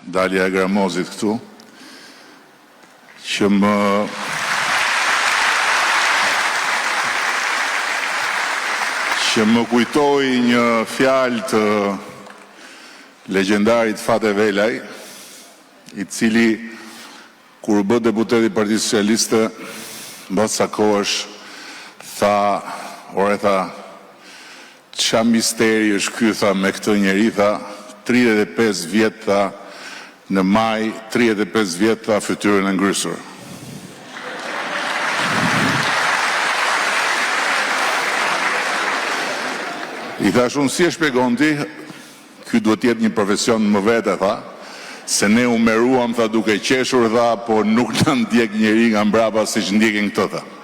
Dalia e Gramozit këtu, që më kujtoi një fjalë të legjendarit Fate Velaj, i cili kur bë deputet i Partisë Socialiste, mbas sa kohësh tha, qa misteri është ky, tha, me këtë njeri, tha, 35 vjet, tha, në maj, 35 vjet, tha, fytyrën e ngrysur. I thash unë, si e shpjegon ti, ky duhet jetë një profesion më vete, tha, se ne u meruam, tha, duke qeshur, tha, po nuk në ndjek njeri nga mbrapa si që ndjekin këtë, tha.